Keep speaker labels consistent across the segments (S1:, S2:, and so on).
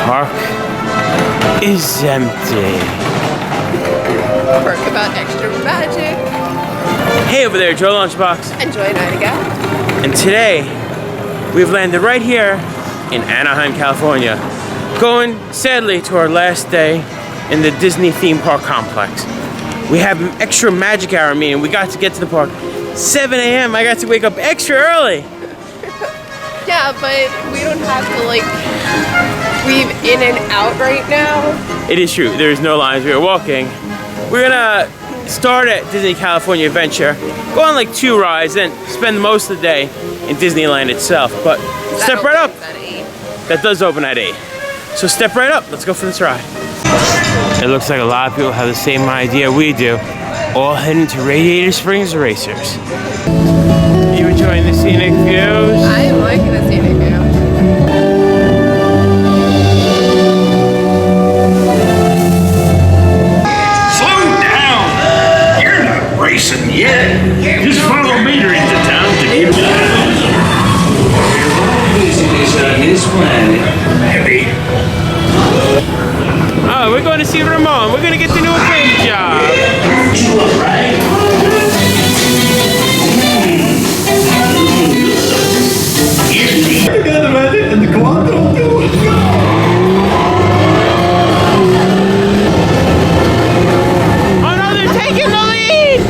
S1: park is empty.
S2: Work about extra magic.
S1: Hey over there, Joe Lunchbox.
S2: Enjoy Nightingale.
S1: And today, we've landed right here in Anaheim, California. Going, sadly, to our last day in the Disney theme park complex. We have an extra magic hour meeting. We got to get to the park 7 a.m. I got to wake up extra early.
S2: Yeah, but we don't have to like weave in and out right now.
S1: It is true, there's no lines. We are walking. We're gonna start at Disney California Adventure, go on like 2 rides, then spend most of the day in Disneyland itself. But step right up. That does open at 8. So step right up, let's go for this ride. It looks like a lot of people have the same idea we do, all heading to Radiator Springs Racers. You enjoying the scenic views?
S2: I am liking the scenic view.
S3: Slow down! You're not racing yet. Just follow me into town to get me on his planet. Heavy.
S1: Oh, we're going to see Ramon. We're going to get to do a paint job.
S3: You look right.
S1: Oh no, they're taking the lead!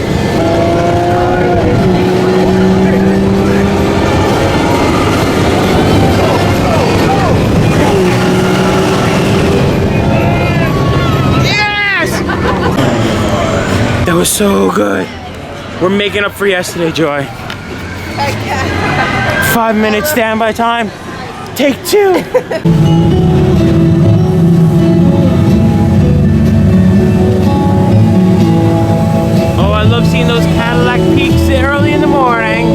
S1: Yes! That was so good. We're making up for yesterday, Joy. 5 minutes standby time. Take 2. Oh, I love seeing those Cadillac peaks early in the morning.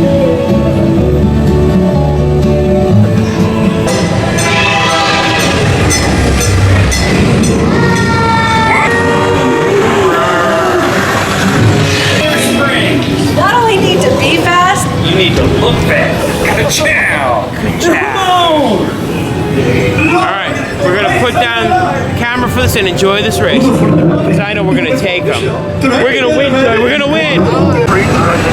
S4: Not only need to be fast,
S3: You need to look fast. Ka-chow!
S1: Alright, we're gonna put down the camera for this and enjoy this race. Because I know we're gonna take them. We're gonna win, Joy. We're gonna win!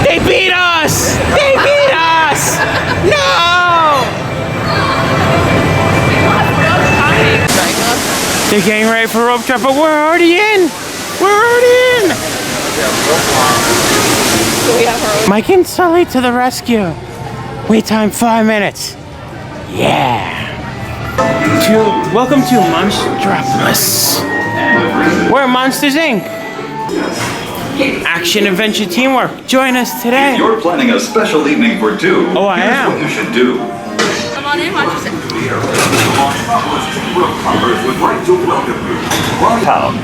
S1: They beat us! They beat us! No! They're getting ready for rope drop, but we're already in! We're already in!
S2: We have our own.
S1: Mike and Sully to the rescue. Wait time 5 minutes. Yeah. Welcome to Monstropolis. We're Monsters Inc. Action, adventure, teamwork. Join us today.
S5: You're planning a special evening for 2.
S1: Oh, I am.
S5: Here's what you should do.
S2: Come on in, watch yourself.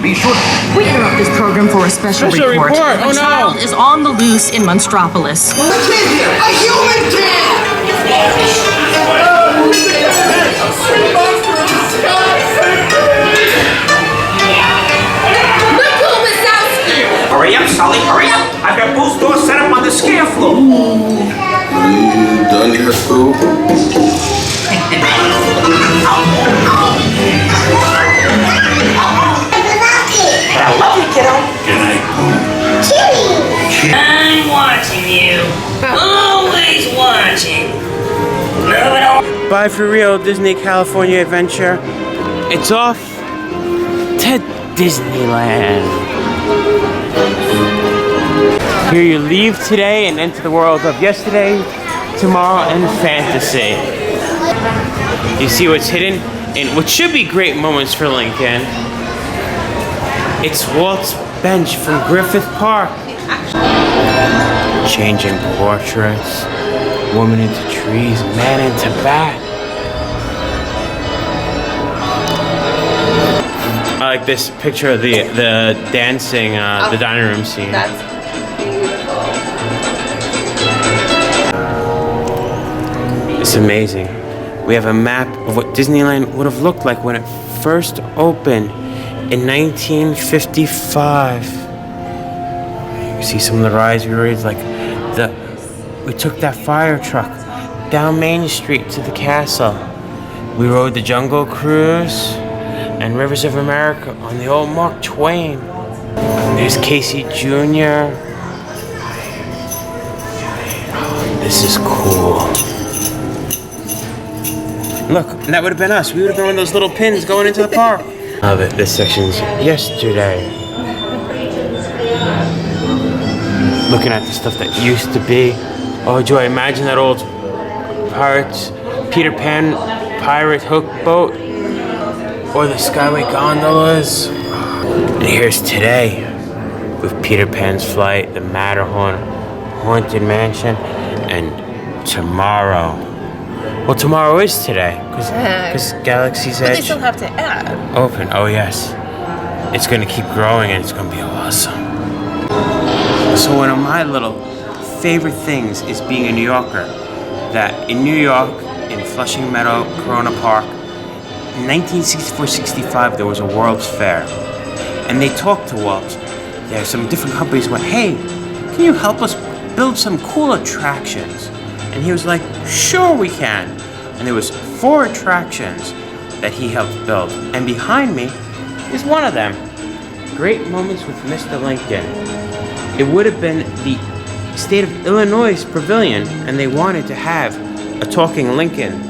S5: Be sure.
S4: we interrupt this program for a special report.
S1: Oh
S4: A child
S1: no.
S4: is on the loose in Monstropolis.
S6: A human kid!
S3: Hurry up, Sully, hurry up! I've got both doors set up on the scare floor.
S7: You done your school?
S3: I love you, kiddo. Good night.
S8: I'm watching you. Always watching. Move it on.
S1: Bye for real, Disney California Adventure. It's off to Disneyland. Here you leave today and enter the world of yesterday, tomorrow, and fantasy. You see what's hidden in what should be great moments for Lincoln. It's Walt's bench from Griffith Park. Changing portraits, woman into trees, man into bat. I like this picture of the dancing, the dining room scene.
S2: That's beautiful.
S1: It's amazing. We have a map of what Disneyland would have looked like when it first opened in 1955. You see some of the rides we rode, like we took that fire truck down Main Street to the castle. We rode the Jungle Cruise. and Rivers of America on the old Mark Twain. And there's Casey Jr. Oh, this is cool. Look, that would have been us. We would have been one of those little pins going into the park. Love it. This section's yesterday. Looking at the stuff that used to be. Oh, Joy, imagine that old Pirates, Peter Pan pirate hook boat, or the Skyway gondolas. And here's today with Peter Pan's flight, the Matterhorn Haunted Mansion, and tomorrow. Well, tomorrow is today, because Galaxy's Edge.
S2: But they still have to add.
S1: Open. Oh yes, it's gonna keep growing and it's gonna be awesome. So one of my little favorite things is being a New Yorker. That in New York, in Flushing Meadow, Corona Park, in 1964-65 there was a World's Fair, and they talked to Walt. There some different companies went, "Hey, can you help us build some cool attractions?" And he was like, "Sure we can." And there was 4 attractions that he helped build. And behind me is one of them. Great Moments with Mr. Lincoln. It would have been the state of Illinois pavilion, and they wanted to have a talking Lincoln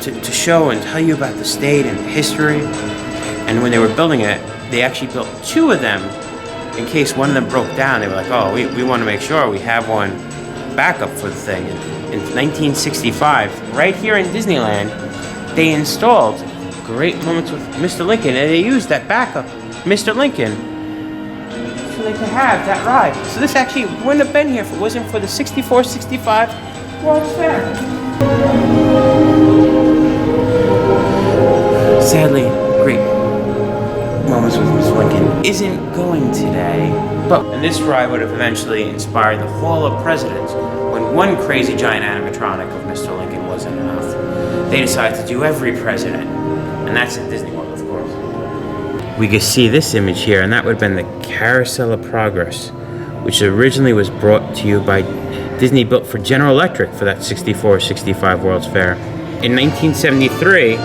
S1: to show and tell you about the state and history. And when they were building it, they actually built 2 of them in case one of them broke down. They were like, "Oh, we want to make sure we have one backup for the thing." In 1965, right here in Disneyland, they installed Great Moments with Mr. Lincoln, and they used that backup, Mr. Lincoln, so they could have that ride. So this actually wouldn't have been here if it wasn't for the 64-65 World's Fair. Sadly, Great Moments with Mr. Lincoln isn't going today, and this ride would have eventually inspired the Hall of Presidents. When one crazy giant animatronic of Mr. Lincoln wasn't enough, they decided to do every president, and that's at Disney World, of course. We can see this image here, and that would have been the Carousel of Progress, which originally was brought to you by Disney, built for General Electric for that 64-65 World's Fair. In 1973,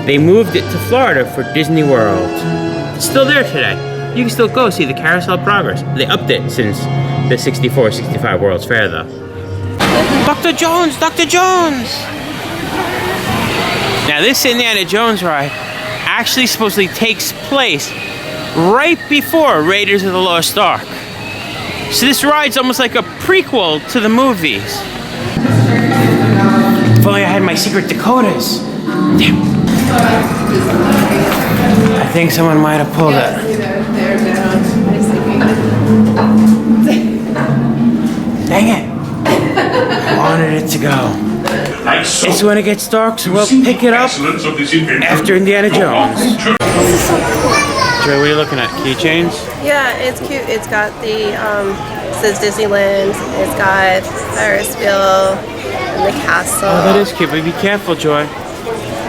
S1: they moved it to Florida for Disney World. It's still there today. You can still go see the Carousel of Progress. They upped it since the 64-65 World's Fair, though. Dr. Jones! Dr. Jones! Now, this Indiana Jones ride actually supposedly takes place right before Raiders of the Lost Ark. So this ride's almost like a prequel to the movies. If only I had my secret decoders. Damn. I think someone might have pulled it. Dang it. I wanted it to go. It's when it gets dark, so we'll pick it up after Indiana Jones. Joy, what are you looking at? Keychains?
S2: Yeah, it's cute. It's got the, says Disneyland. It's got Ferris wheel and the castle.
S1: Oh, that is cute, but be careful, Joy.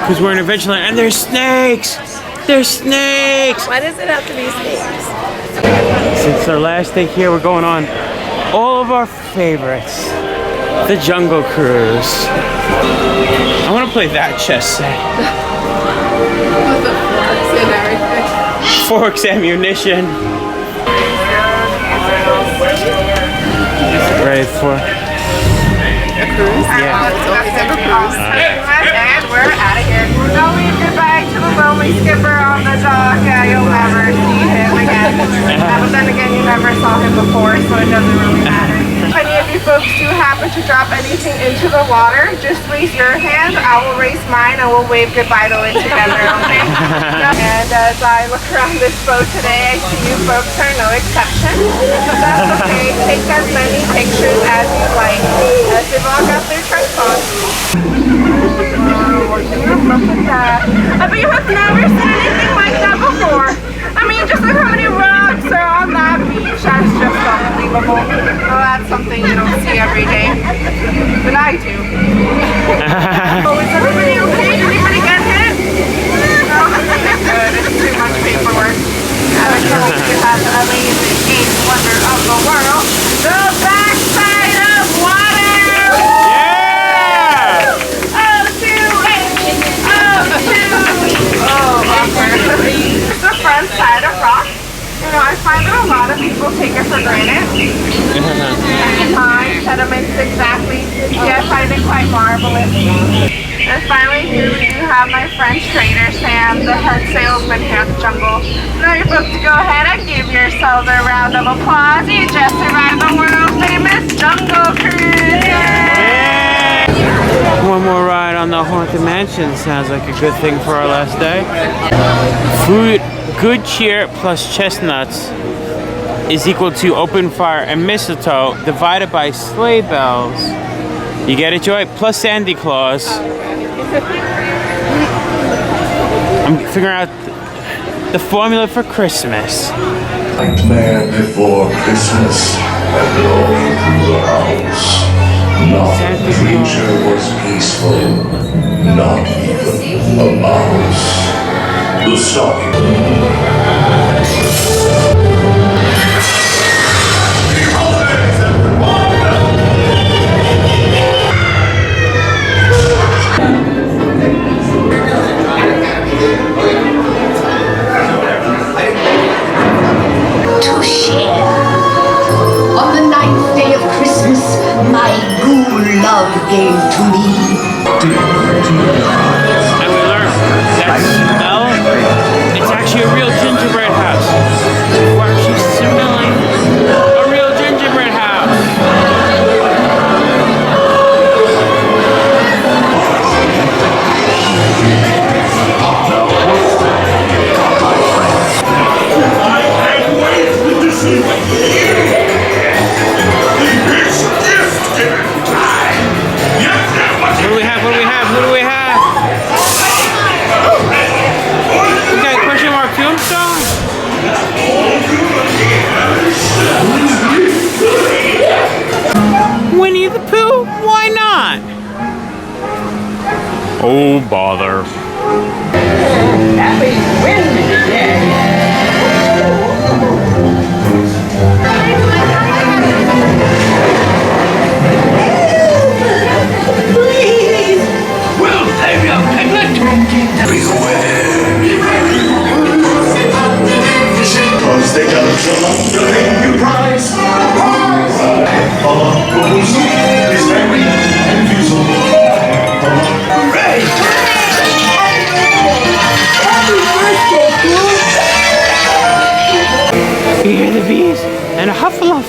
S1: Because we're in Adventureland, and there's snakes! There's snakes!
S2: Why does it have to be snakes?
S1: Since our last day here, we're going on all of our favorites. The Jungle Cruise. I want to play that chess set.
S2: With the forks and everything.
S1: Forks, ammunition. Ready for
S2: A cruise?
S1: Yeah.
S2: It's always ever cruise.
S9: And we're out of here. No leave goodbye to the lonely skipper on the dock. You'll never see him again. But then again, you never saw him before, so it doesn't really matter. If any of you folks do happen to drop anything into the water, just raise your hand. I will raise mine, and we'll wave goodbye to it together, okay? And as I look around this boat today, I see you folks are no exception. But that's okay. Take as many pictures as you like, as they've all got their tripods. I bet you have never seen anything like that before. I mean, just look how many rocks are on that beach. That is just unbelievable. Well, that's something you don't see every day. But I do. Oh, is everybody okay? Did anybody get hit? No, good. It's too much paperwork. I feel like you have the amazing eighth wonder of the world. The backside of water!
S1: Yeah!
S9: Oh, 2, 8. Oh, find that a lot of people take it for granted. Time, sediments, exactly. Yeah, I find it quite marvelous. And finally, here we do have my French trainer, Sam, the head salesman here at the jungle. Now you're booked to go ahead and give yourselves a round of applause. You just survived the world-famous jungle cruise. Yay!
S1: One more ride on the Haunted Mansion sounds like a good thing for our last day. Food, good cheer plus chestnuts is equal to open fire and mistletoe divided by sleigh bells. You get it, Joy? Plus Santa Claus. I'm figuring out the formula for Christmas.
S5: Nightmare before Christmas had rolled through the house. Not a creature was peaceful, not even a mouse. The stocking.
S10: To share. On the 9th day of Christmas, my ghoul love gave to me.
S1: And we learned that smell, it's actually a real gingerbread house. We're actually smelling a real gingerbread house. What do we have? What do we have? Who do we have? We got question mark Tombstone? Winnie the Pooh? Why not? Oh, bother.
S5: Cause they got some underrated prize. Is very confusing. Hooray!
S1: You hear the bees and a hufflepuff.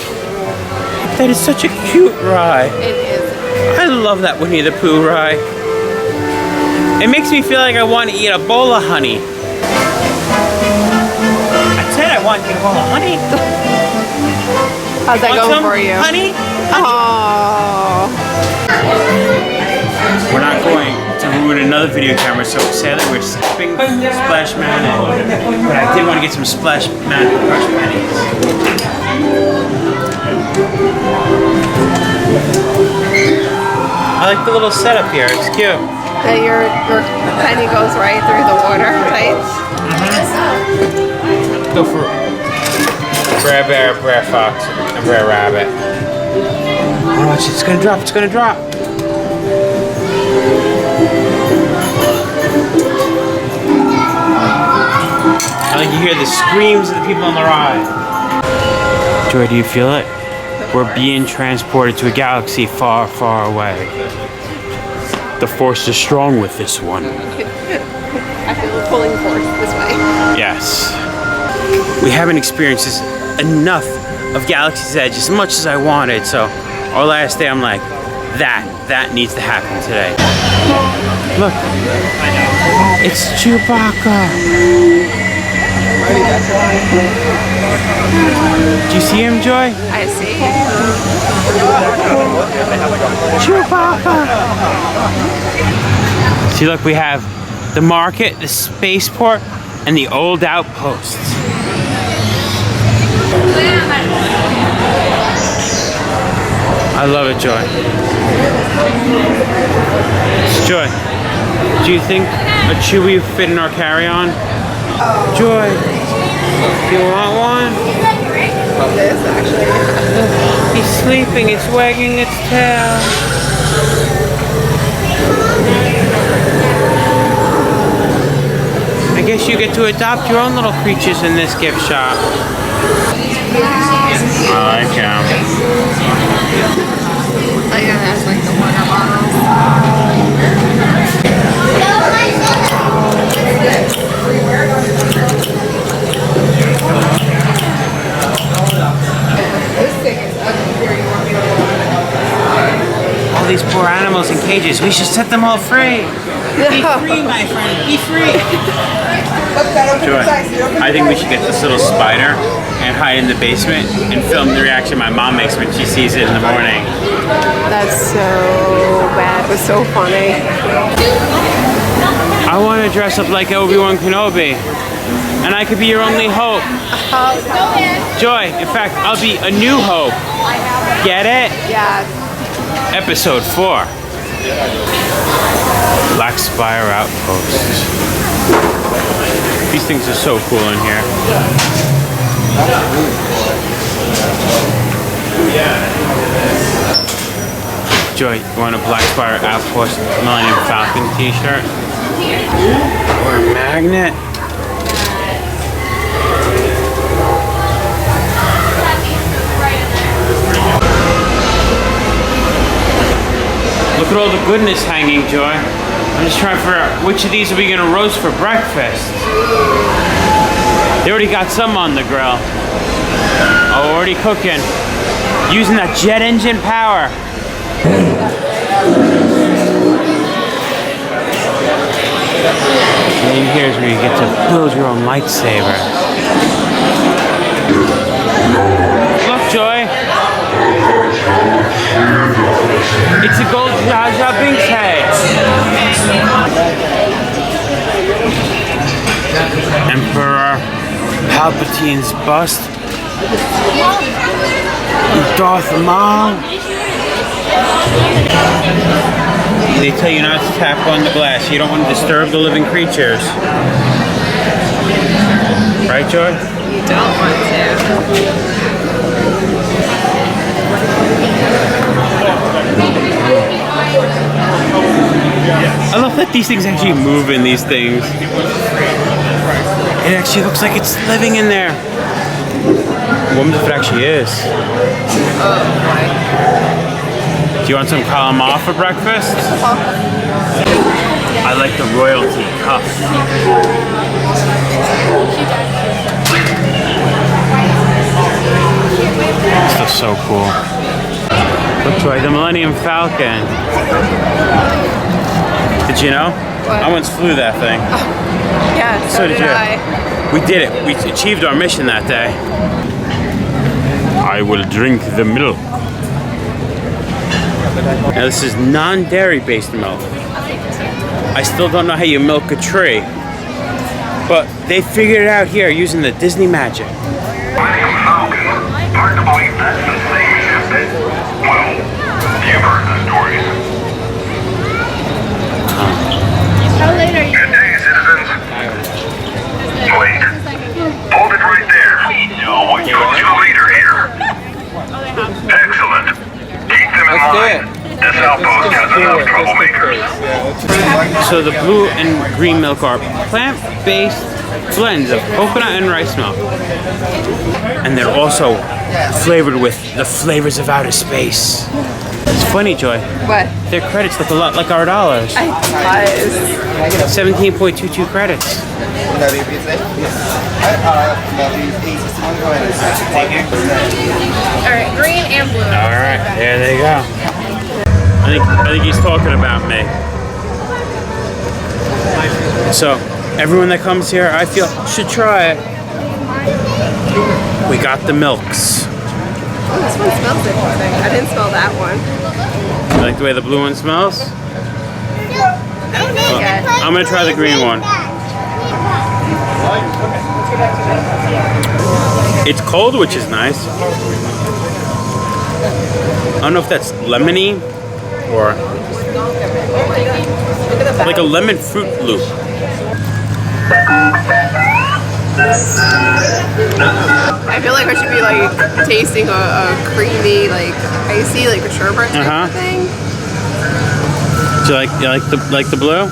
S1: That is such a cute ride.
S2: It is.
S1: I love that Winnie the Pooh ride. It makes me feel like I want to eat a bowl of honey. I said I want to eat a bowl of honey.
S2: How's that
S1: Want
S2: going
S1: some
S2: for you?
S1: Honey?
S2: Oh.
S1: We're not going to ruin another video camera, so sadly we're skipping Splash Mountain. But I did want to get some Splash Mountain Crush pennies. I like the little setup here, it's cute.
S2: Your penny goes right through the water, right?
S1: Go for Brer Bear, Brer Fox, and Brer Rabbit. Oh, watch it, it's gonna drop, it's gonna drop. I like you hear the screams of the people on the ride. Joy, do you feel it? We're being transported to a galaxy far, far away. The force is strong with this one.
S2: I feel a pulling force this way.
S1: Yes. We haven't experienced this enough of Galaxy's Edge as much as I wanted, so our last day I'm like, that needs to happen today. Look, it's Chewbacca. Do you see him, Joy?
S2: I see.
S1: Chewbacca. See, look, we have the market, the spaceport, and the old outposts. I love it, Joy. Joy, do you think a Chewie would fit in our carry-on? Joy, do you want one?
S2: This actually.
S1: He's sleeping, it's wagging its tail. I guess you get to adopt your own little creatures in this gift shop. I like him.
S2: Oh yeah, that's like the water bottles.
S1: All these poor animals in cages. We should set them all free. Be free, my friend. Be free. Joy, I think we should get this little spider and hide in the basement and film the reaction my mom makes when she sees it in the morning.
S2: That's so bad, but so funny.
S1: I want to dress up like Obi-Wan Kenobi, and I could be your only hope. Joy, in fact, I'll be a new hope. Get it?
S2: Yeah.
S1: Episode 4. Black Spire Outpost. These things are so cool in here. Joy, you want a Black Spire Outpost Millennium Falcon t-shirt? Or a magnet? Look at all the goodness hanging, Joy. I'm just trying to figure out which of these are we gonna roast for breakfast. They already got some on the grill. Oh, already cooking. Using that jet engine power. And here's where you get to build your own lightsaber. Look, Joy. It's a gold Jar Jar Binks head. Emperor Palpatine's bust. Darth Maul. They tell you not to tap on the glass. You don't want to disturb the living creatures. Right, Joy?
S2: You don't want to.
S1: I love that these things actually move in these things. It actually looks like it's living in there. I wonder if it actually is.
S2: Oh boy.
S1: Do you want some calamari for breakfast? I like the royalty cup. This is so cool. Looks like the Millennium Falcon. Did you know?
S2: What?
S1: I once flew that thing.
S2: Yeah, so did I.
S1: We did it. We achieved our mission that day. I will drink the milk. Now this is non-dairy based milk. I still don't know how you milk a tree, but they figured it out here using the Disney magic.
S3: Millennium Falcon. Hard to believe that's the same ship that, well, you've heard the stories.
S2: How late are you?
S3: Good day, citizens. Wait. Hold it right there. Put your leader here. Excellent. Keep them in mind. This outpost has enough troublemakers.
S1: So the blue and green milk are plant-based blends of coconut and rice milk. And they're also flavored with the flavors of outer space. It's funny, Joy.
S2: What?
S1: Their credits look a lot like our dollars.
S2: It does.
S1: 17.22 credits.
S2: Alright, green and blue.
S1: Alright, there they go. I think he's talking about me. So, everyone that comes here, I feel, should try it. We got the milks.
S2: Oh, this one smells interesting. I didn't smell that one.
S1: You like the way the blue one smells?
S2: I don't know yet.
S1: I'm gonna try the green one. It's cold, which is nice. I don't know if that's lemony or like a lemon fruit loop.
S2: I feel like I should be like tasting a creamy, like icy, like a sherbet type of thing.
S1: Do you like the blue?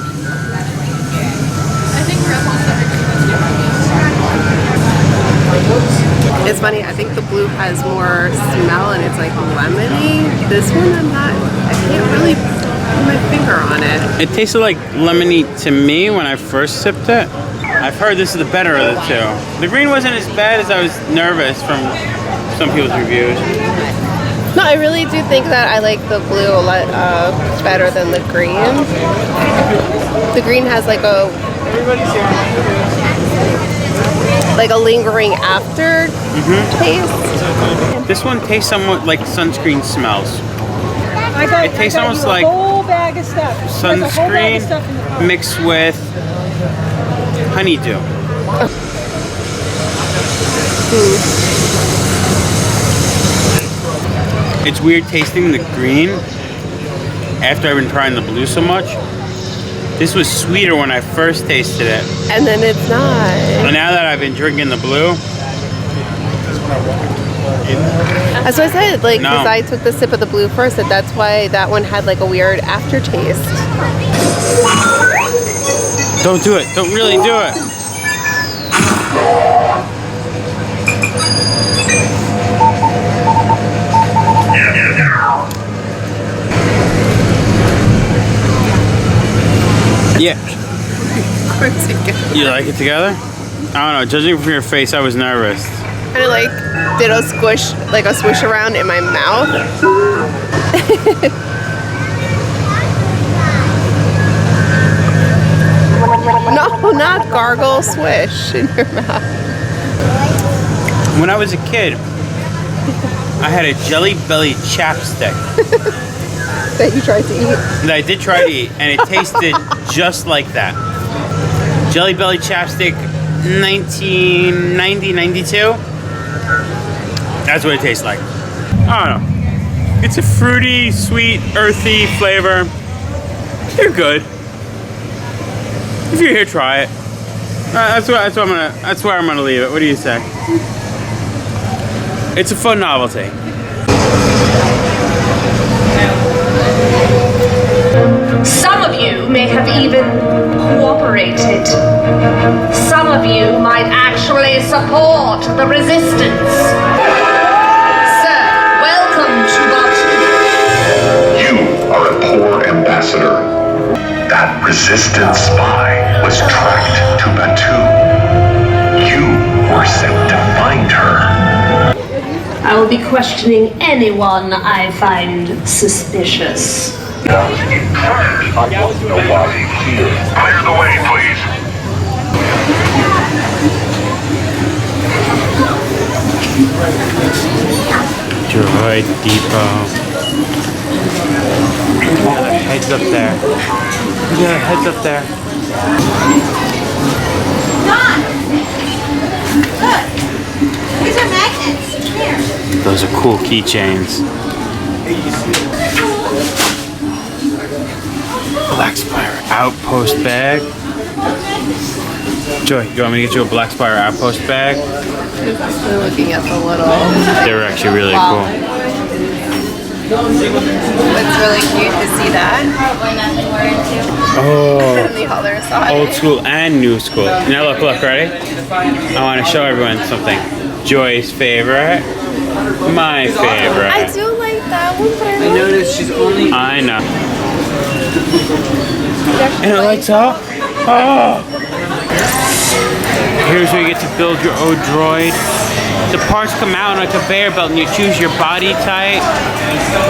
S2: It's it's funny. I think the blue has more smell and it's like lemony. This one, I can't really put my finger on it.
S1: It tasted like lemony to me when I first sipped it. I've heard this is the better of the two. The green wasn't as bad as I was nervous from some people's reviews.
S2: No, I really do think that I like the blue a lot better than the green. The green has like a lingering after taste.
S1: This one tastes somewhat like sunscreen smells. It tastes almost like
S11: whole bag of stuff.
S1: sunscreen mixed with honeydew. It's weird tasting the green after I've been trying the blue so much. This was sweeter when I first tasted it.
S2: And then it's not.
S1: And now that I've been drinking the blue.
S2: That's what I said, like,
S1: No.
S2: because I took the sip of the blue first, and that's why that one had like a weird aftertaste.
S1: Don't do it. Don't really do it. Yeah. You like it together? I don't know. Judging from your face, I was nervous.
S2: Kind of like did a squish, like a swish around in my mouth. No, not gargle, swish in your mouth.
S1: When I was a kid, I had a Jelly Belly chapstick
S2: That you tried to eat.
S1: that I did try to eat, and it tasted just like that. Jelly Belly chapstick 1990, 92. That's what it tastes like. I don't know. It's a fruity, sweet, earthy flavor. They're good. If you're here, try it. That's where I'm gonna leave it. What do you say? It's a fun novelty.
S10: Some of you may have even cooperated. Some of you might actually support the resistance. Sir, welcome to Batu.
S3: You are a poor ambassador. That resistance spy was tracked to Batu. You were sent to find her.
S10: I will be questioning anyone I find suspicious.
S3: I don't know why he's here. Clear the way, please.
S1: Droid Depot. Look at their heads up there. Look at their heads up there.
S12: Don! Look! These are magnets. Here.
S1: Those are cool keychains. Black Spire Outpost bag. Joy, you want me to get you a Black Spire Outpost bag?
S2: We're looking at the little.
S1: They're actually really cool.
S2: It's really cute to see that.
S1: Oh,
S2: The other side.
S1: old school and new school. Now look, ready? I want to show everyone something. Joy's favorite. My favorite.
S2: I do like that one, but
S13: I noticed she's only.
S1: I know. And it lights up. Oh. Here's where you get to build your own droid. The parts come out on a conveyor belt and you choose your body type.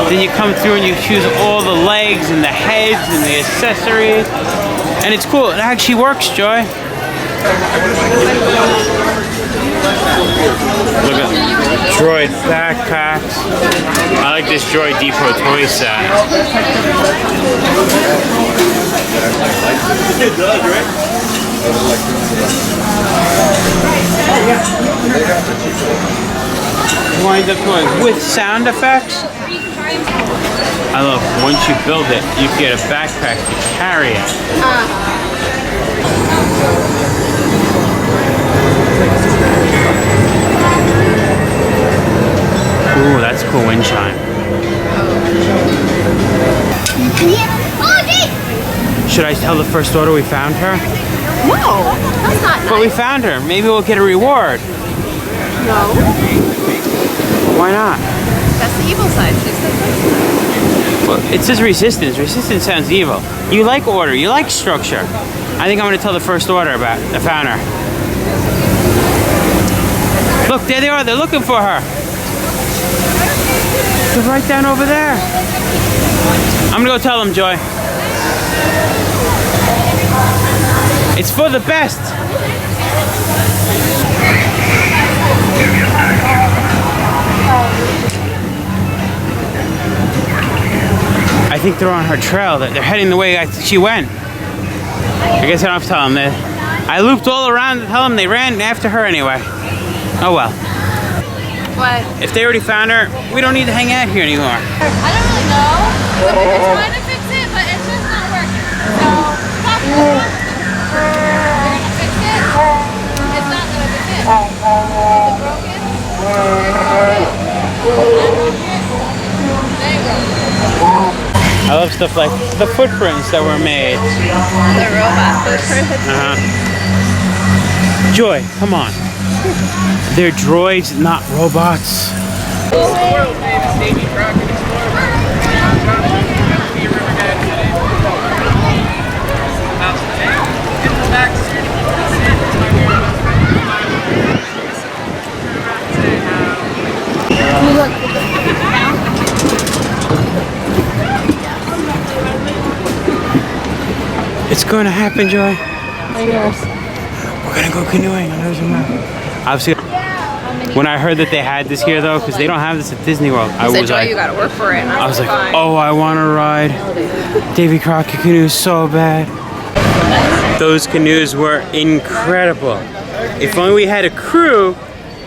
S1: Then you come through and you choose all the legs and the heads and the accessories. And it's cool. It actually works, Joy. Look at droid backpacks. I like this Droid Depot toy set.
S7: It does, right?
S1: Wind up toys with sound effects. I love once you build it, you get a backpack to carry it. Ooh, that's cool wind chime. Should I tell the First Order we found her?
S2: No, that's not nice.
S1: But we found her. Maybe we'll get a reward.
S2: No.
S1: Why not?
S2: That's the evil side. She said that's
S1: Well, it says resistance. Resistance sounds evil. You like order. You like structure. I think I'm going to tell the First Order about the founder. Look, there they are. They're looking for her. They're right down over there. I'm going to go tell them, Joy. It's for the best. I think they're on her trail. They're heading the way she went. I guess I don't have to tell them that. I looped all around to tell them they ran after her anyway. Oh well.
S2: What?
S1: If they already found her, we don't need to hang out here anymore.
S12: I don't really know. We're trying to fix it, but it's just not working. So, stop it. We're gonna fix it. It's not gonna fix it. Is it broken? There you go.
S1: I love stuff like the footprints that were made.
S2: The robot footprint.
S1: Joy, come on. They're droids, not robots. It's going to happen, Joy.
S2: I know.
S1: We're going to go canoeing. Obviously, when I heard that they had this here, though, because they don't have this at Disney World, I was like,
S2: you gotta work for it. And
S1: I was like, oh, I want to ride Davy Crockett canoes so bad. Those canoes were incredible. If only we had a crew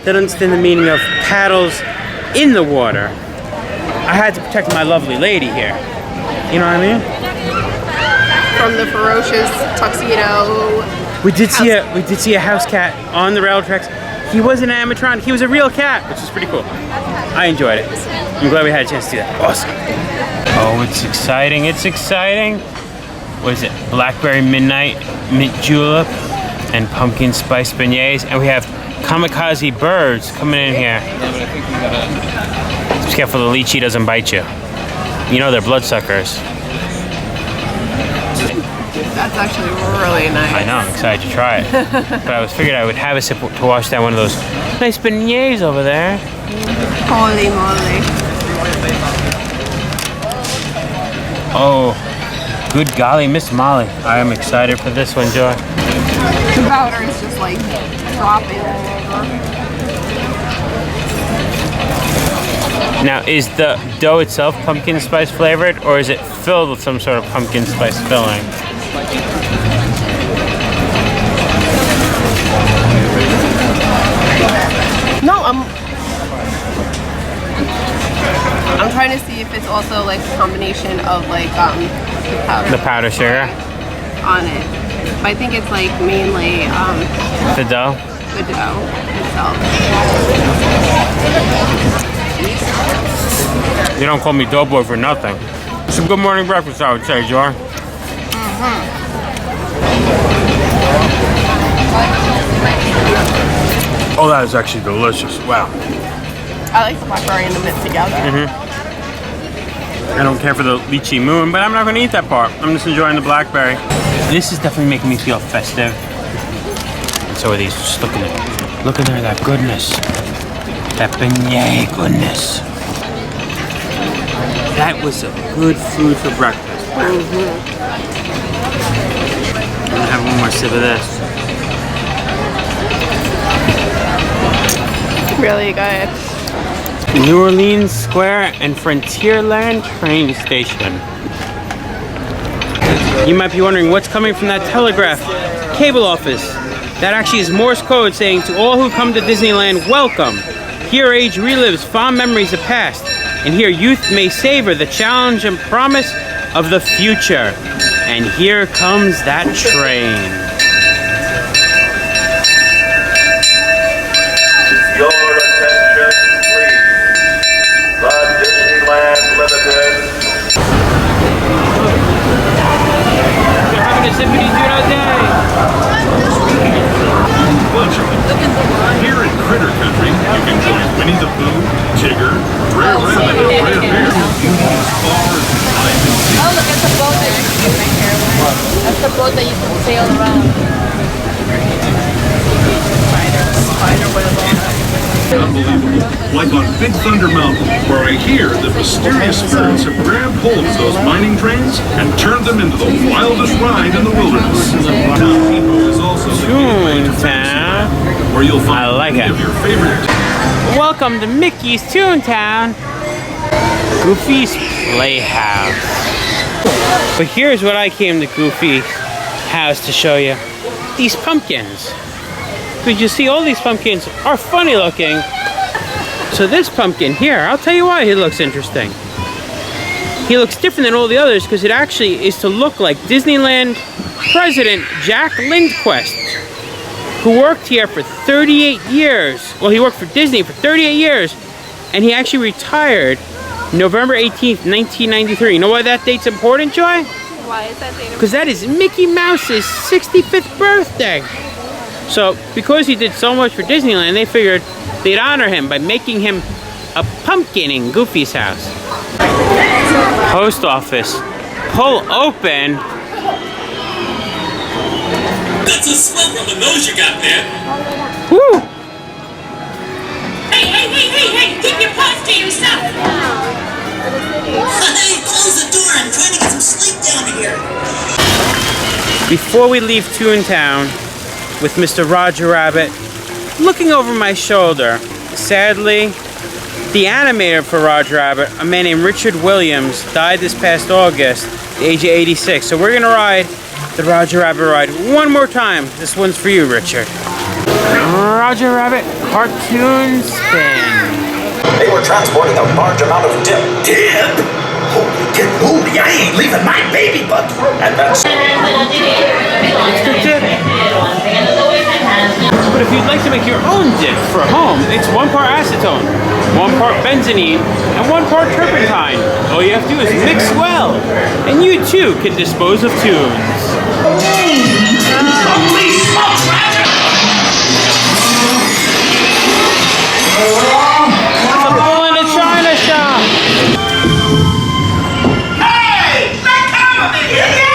S1: that understood the meaning of paddles in the water. I had to protect my lovely lady here. You know what I mean?
S2: From the ferocious tuxedo.
S1: We did see a house cat on the rail tracks. He wasn't an animatronic, he was a real cat, which was pretty cool. I enjoyed it. I'm glad we had a chance to do that. Awesome. Oh, it's exciting, it's exciting. What is it? Blackberry Midnight, Mint Julep, and Pumpkin Spice Beignets. And we have kamikaze birds coming in here. Just careful the lychee doesn't bite you. You know they're bloodsuckers.
S2: That's actually really nice.
S1: I know, I'm excited to try it. But I figured I would have a sip to wash down one of those nice beignets over there.
S2: Holy moly.
S1: Oh, good golly, Miss Molly. I am excited for this one, Joy.
S2: The powder is just like dropping all over.
S1: Now, is the dough itself pumpkin spice flavored, or is it filled with some sort of pumpkin spice filling?
S2: No, I'm trying to see if it's also like a combination of like
S1: The powder sugar
S2: on it. But I think it's like mainly
S1: the dough.
S2: The dough itself.
S1: You don't call me doughboy for nothing. Some good morning breakfast, I would say, Joy. Oh, that is actually delicious. Wow.
S2: I like the blackberry and the mint together.
S1: I don't care for the lychee moon, but I'm not going to eat that part. I'm just enjoying the blackberry. This is definitely making me feel festive. And so are these. Just look at it. Look at there, that goodness. That beignet goodness. That was a good food for breakfast. Wow. I'm going to have one more sip of this.
S2: Really good.
S1: New Orleans Square and Frontierland train station. You might be wondering what's coming from that telegraph cable office. That actually is Morse Code saying to all who come to Disneyland, welcome. Here age relives fond memories of past, and here youth may savor the challenge and promise of the future. And here comes that train.
S3: Your attention, please. The Disneyland Limited.
S1: They're having a Zippity Doo Day.
S5: Here in Critter Country, Winnie the Pooh, Tigger, Rare Rabbit, and Rare Bear. Beauty as far as the eye can see.
S12: Oh, look, it's a boat that you can make here. That's the boat that you can sail around.
S5: Unbelievable. Like on Big Thunder Mountain, where I hear that mysterious spirits have grabbed hold of those mining trains and turned them into the wildest ride in the wilderness. Town Depot is also the gateway to Fantasyland, where you'll find many of your favorite.
S1: Welcome to Mickey's Toontown, Goofy's Playhouse. But here's what I came to Goofy's house to show you. These pumpkins. Because you see all these pumpkins are funny looking. So this pumpkin here, I'll tell you why he looks interesting. He looks different than all the others because it actually is to look like Disneyland President Jack Lindquist, who worked here for 38 years. Well, he worked for Disney for 38 years, and he actually retired November 18th, 1993. You know why that date's important, Joy?
S2: Why is that date?
S1: Because that is Mickey Mouse's 65th birthday. So, because he did so much for Disneyland, they figured they'd honor him by making him a pumpkin in Goofy's house. Post office. Pull open.
S8: That's a smoke on the nose you got there.
S1: Woo!
S8: Hey, keep your paws to yourself. Hey, close the door. I'm trying to get some sleep down here.
S1: Before we leave Toontown with Mr. Roger Rabbit looking over my shoulder, sadly, the animator for Roger Rabbit, a man named Richard Williams, died this past August, at the age of 86. So we're gonna ride the Roger Rabbit ride one more time. This one's for you, Richard. Roger Rabbit cartoon spin.
S11: They were transporting a large amount of dip. Dip? Holy moly, I ain't leaving my baby butt. And that's...
S1: It's the dip. But if you'd like to make your own dip for home, it's 1 part acetone, 1 part benzenine, and 1 part turpentine. All you have to do is mix well, and you too can dispose of tunes.
S11: Holy smokes, Roger!
S1: It's a bull in a china shop.
S11: Hey! Let go of me, idiot!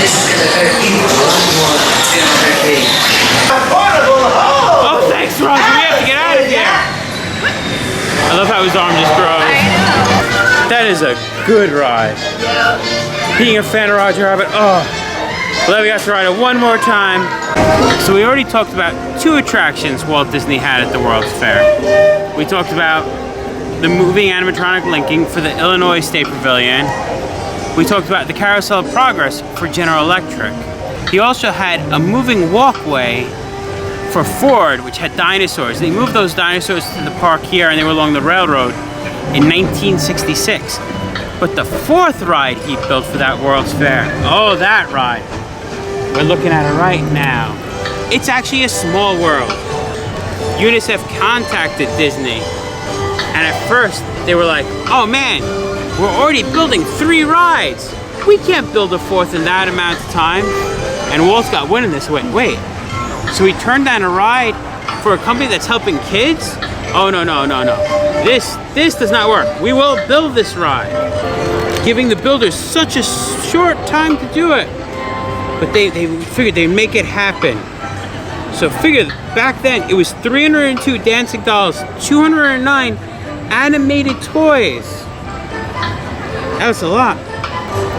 S11: This is gonna hurt you. It's gonna hurt me.
S1: Oh, thanks, Roger. We have to get out of here. I love how his arm just grows. That is a good ride. Being a fan of Roger Rabbit, oh. Glad we got to ride it one more time. So we already talked about 2 attractions Walt Disney had at the World's Fair. We talked about the moving animatronic linking for the Illinois State Pavilion. We talked about the Carousel of Progress for General Electric. He also had a moving walkway for Ford, which had dinosaurs. They moved those dinosaurs to the park here, and they were along the railroad in 1966. But the 4th ride he built for that World's Fair, oh, that ride. We're looking at it right now. It's actually a small world. UNICEF contacted Disney, and at first they were like, oh man, we're already building 3 rides. We can't build a 4th in that amount of time. And Walt's got wind of this. Wait. So he turned down a ride for a company that's helping kids? Oh, no. This does not work. We will build this ride. Giving the builders such a short time to do it. But they figured they'd make it happen. So figure back then it was 302 dancing dolls, 209 animated toys. That was a lot.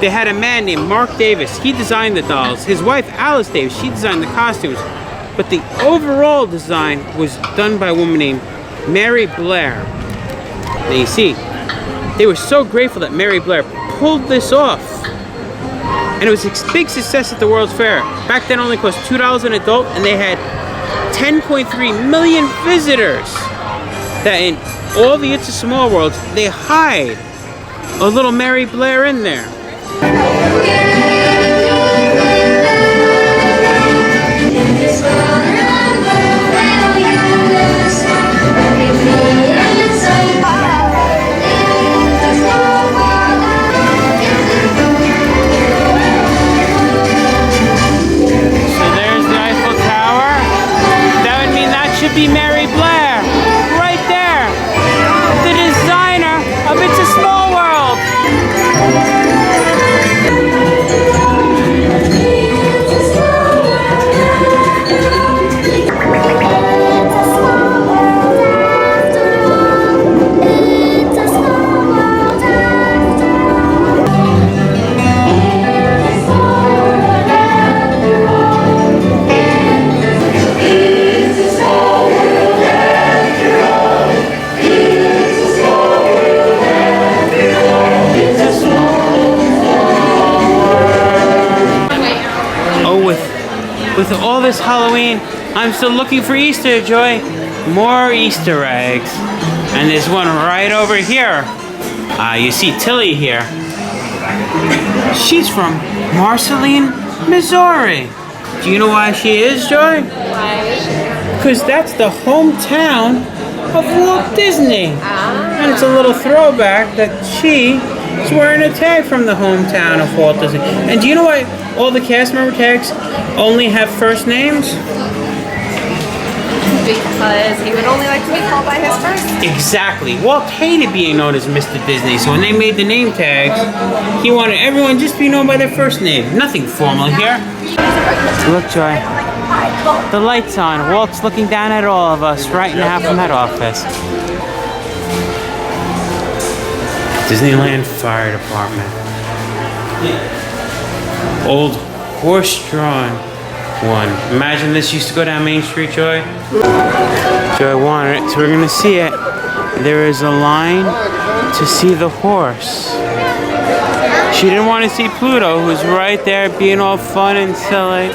S1: They had a man named Mark Davis. He designed the dolls. His wife Alice Davis, she designed the costumes. But the overall design was done by a woman named Mary Blair. Now you see, they were so grateful that Mary Blair pulled this off. And it was a big success at the World's Fair. Back then it only cost $2 an adult, and they had 10.3 million visitors. That in all the It's a Small Worlds, they hide a little Mary Blair in there. with all this Halloween, I'm still looking for Easter, Joy. More Easter eggs. And there's one right over here. You see Tilly here. She's from Marceline, Missouri. Do you know why she is, Joy?
S2: Why is she?
S1: Because that's the hometown of Walt Disney. And it's a little throwback that she is wearing a tag from the hometown of Walt Disney. And do you know why all the cast member tags only have first names?
S2: Because he would only like to be called by his first name.
S1: Exactly. Walt hated being known as Mr. Disney, so when they made the name tags, he wanted everyone just to be known by their first name. Nothing formal here. Look, Joy. The light's on. Walt's looking down at all of us right now from that office. Disneyland Fire Department. Old horse-drawn one. Imagine this used to go down Main Street, Joy. Joy wanted it, so we're gonna see it. There is a line to see the horse. She didn't want to see Pluto, who's right there being all fun and silly,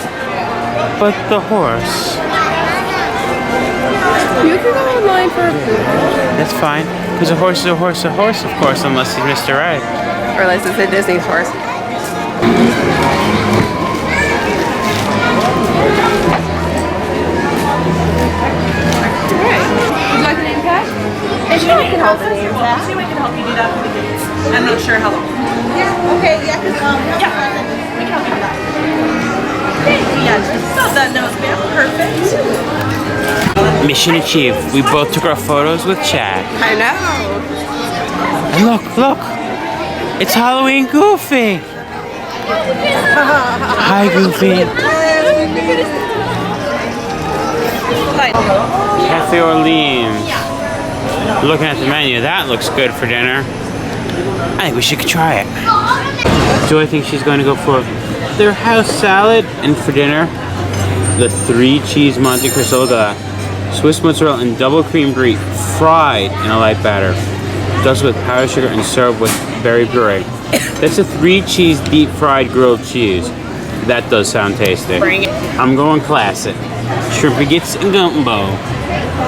S1: but the horse.
S2: You can go online for a Pluto.
S1: That's fine, because a horse is a horse, of course, unless he's Mr. Right.
S2: Or unless it's a Disney's horse.
S9: Anyway, can help the name tag. Anyway, can help you do that for the kids. I'm not sure how long. Yeah, okay, yeah, because, we can help you do that. Thank you, yeah, just got that nose, ma'am. Perfect.
S1: Mission achieved. We both took our photos with Chad.
S2: I know.
S1: And look. It's Halloween Goofy. Hi, Goofy. Cafe Orleans. Looking at the menu, that looks good for dinner. I think we should try it. Joy thinks she's going to go for their house salad, and for dinner, the 3-cheese Monte Cristo. Look at that. Swiss mozzarella and double cream brie, fried in a light batter. Dusted with powdered sugar and served with berry puree. That's a 3-cheese deep fried grilled cheese. That does sound tasty.
S2: Bring it.
S1: I'm going classic. Shrimp baguettes and gumbo.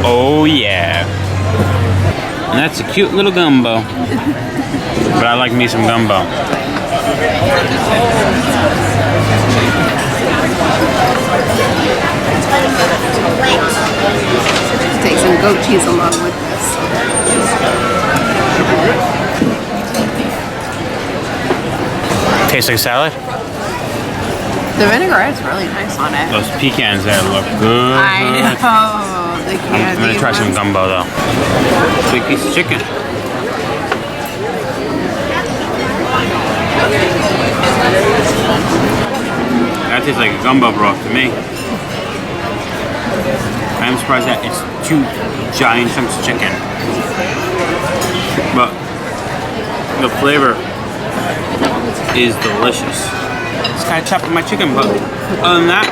S1: Oh yeah. And that's a cute little gumbo. But I like me some gumbo.
S2: Take some goat cheese along with this.
S1: Tastes like salad?
S2: The vinegarette's really nice on it.
S1: Those pecans there look good.
S2: I know. The
S1: I'm gonna try some gumbo though. Big piece of chicken. That tastes like a gumbo broth to me. I'm surprised that it's 2 giant chunks of chicken. But the flavor is delicious. Just kind of chopping my chicken, but other than that,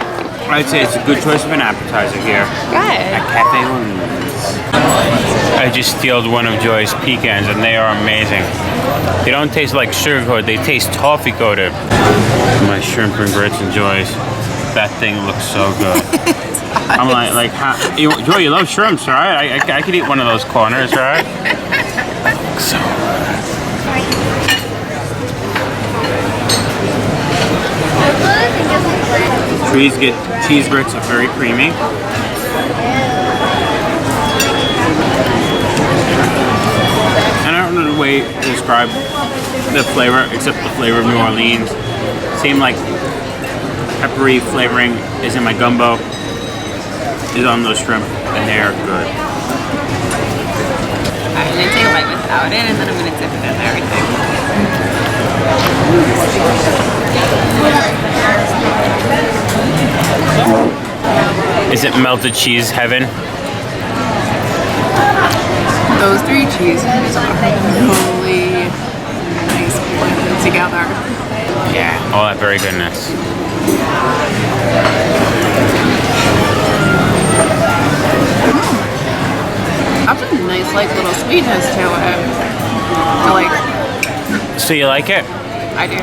S1: I'd say it's a good choice of an appetizer here at Cafe Orleans. I just stealed one of Joy's pecans and they are amazing. They don't taste like sugar coated, they taste toffee coated. My shrimp and grits and Joy's. That thing looks so good. I'm like, how, Joy, you love shrimps, right? I could eat one of those corners, right? So cheese grits are very creamy. And I don't know the way to describe the flavor, except the flavor of New Orleans. Same like peppery flavoring is in my gumbo, is on those shrimp, and they are good.
S2: I'm gonna take a bite without it, and then I'm gonna dip it in everything.
S1: Is it melted cheese heaven?
S2: Those 3 cheeses are really nice blended together.
S1: Yeah, all that very goodness.
S2: That's a nice, like, little sweetness to it. I like.
S1: So you like it?
S2: I I do.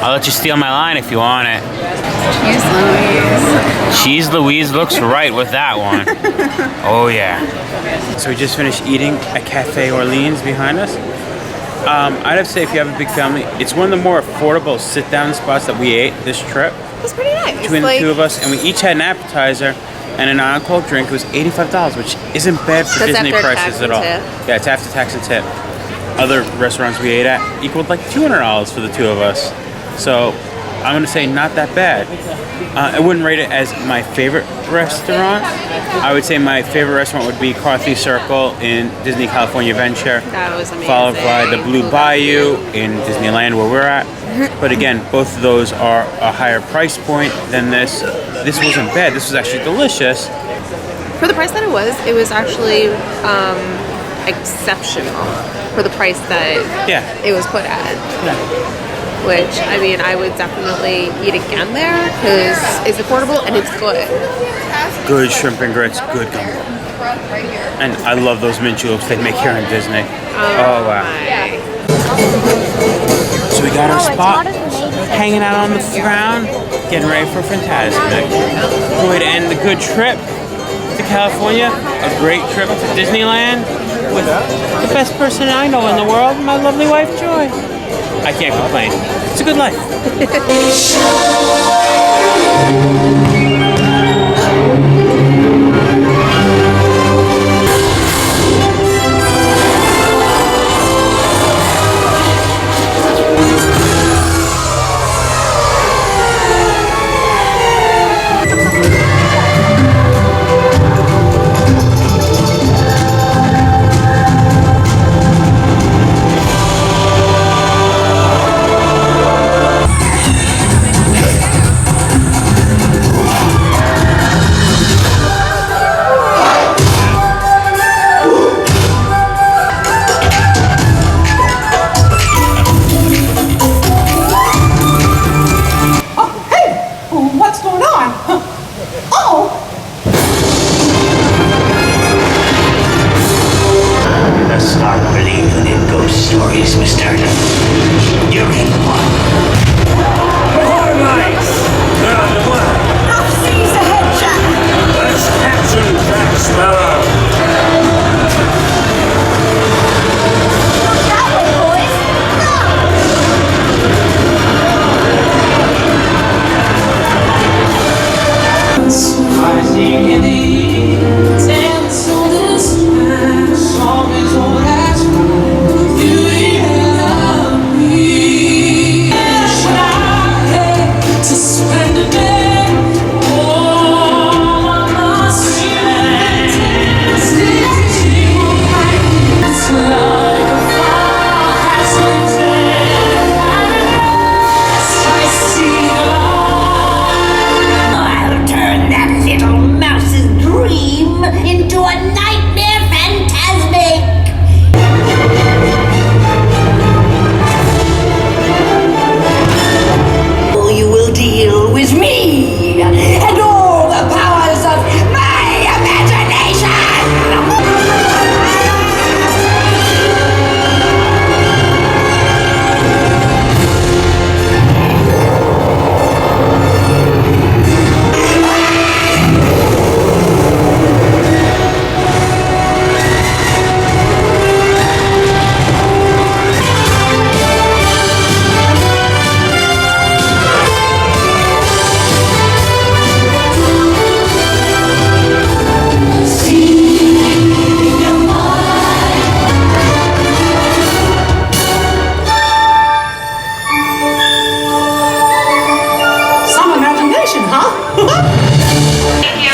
S1: I'll let you steal my line if you want it.
S2: Cheese Louise.
S1: Cheese Louise looks right with that one. Oh yeah. So we just finished eating at Cafe Orleans behind us. I'd have to say if you have a big family, it's one of the more affordable sit-down spots that we ate this trip.
S2: It was pretty nice.
S1: Between the two of us, and we each had an appetizer and an alcohol drink. It was $85, which isn't bad for Disney prices at all. Yeah, it's after tax and tip. Other restaurants we ate at equaled like $200 for the two of us. So I'm gonna say not that bad. I wouldn't rate it as my favorite restaurant. I would say my favorite restaurant would be Carthy Circle in Disney California Adventure.
S2: That was amazing.
S1: Followed by the Blue Bayou in Disneyland where we're at. But again, both of those are a higher price point than this. This wasn't bad. This was actually delicious.
S2: For the price that it was actually exceptional for the price that it was put at.
S1: Yeah.
S2: Which, I mean, I would definitely eat again there because it's affordable and it's good.
S1: Good shrimp and grits, good gumbo. And I love those mint juleps they make here in Disney. Oh wow. So we got our spot, hanging out on the ground, getting ready for Fantasmic. Good way to end the good trip to California, a great trip to Disneyland with the best person I know in the world, my lovely wife Joy. I can't complain. It's a good life.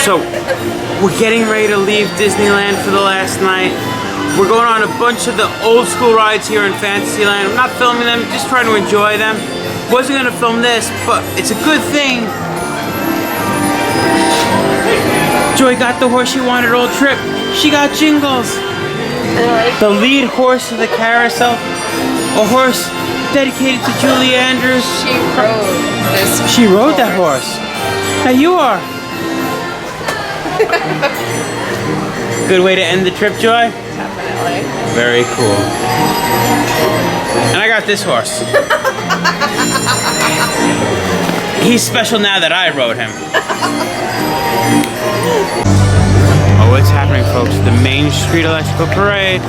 S1: So, we're getting ready to leave Disneyland for the last night. We're going on a bunch of the old school rides here in Fantasyland. I'm not filming them, just trying to enjoy them. Wasn't gonna film this, but it's a good thing. Joy got the horse she wanted all trip. She got Jingles. The lead horse of the carousel. A horse dedicated to Julie Andrews.
S2: She rode this.
S1: She rode that horse. Now you are. Good way to end the trip, Joy?
S2: Definitely.
S1: Very cool. And I got this horse. He's special now that I wrote him. Oh, what's happening, folks? The Main Street Electrical Parade.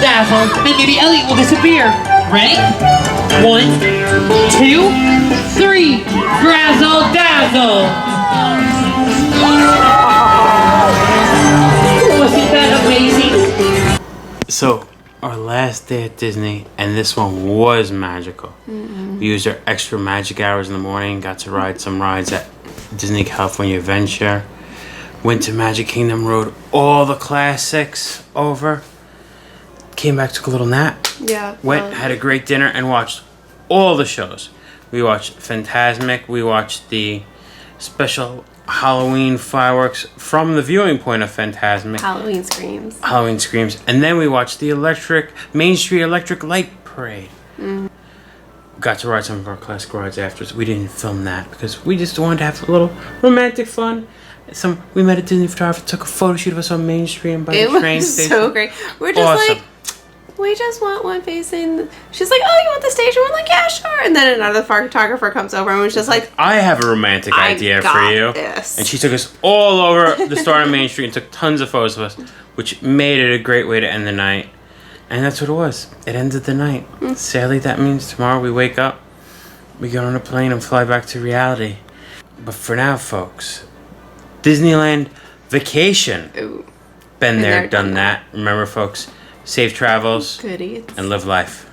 S13: Dazzle, and maybe Elliot will disappear. Ready? 1, 2, 3. Razzle dazzle. Wasn't that amazing?
S1: So, our last day at Disney, and this one was magical. We used our extra magic hours in the morning, got to ride some rides at Disney California Adventure, went to Magic Kingdom, rode all the classics over. Came back, took a little nap.
S2: Yeah.
S1: Went, had a great dinner, and watched all the shows. We watched Fantasmic. We watched the special Halloween fireworks from the viewing point of Fantasmic.
S2: Halloween Screams.
S1: Halloween Screams. And then we watched the Main Street Electric Light Parade. Got to ride some of our classic rides afterwards. We didn't film that because we just wanted to have a little romantic fun. We met a Disney photographer, took a photo shoot of us on Main Street and by the train station.
S2: It was so great. We're just
S1: awesome.
S2: like, we just want one facing. She's like, oh, you want the station? We're like, yeah, sure. And then another photographer comes over and was just like,
S1: I have a romantic idea for you.
S2: This.
S1: And she took us all over the start of Main Street and took tons of photos of us, which made it a great way to end the night. And that's what it was. It ended the night. Sadly, that means tomorrow we wake up, we get on a plane and fly back to reality. But for now, folks, Disneyland vacation.
S2: Ooh.
S1: Been there, done that. Remember, folks, safe travels
S2: Good eats.
S1: and live life.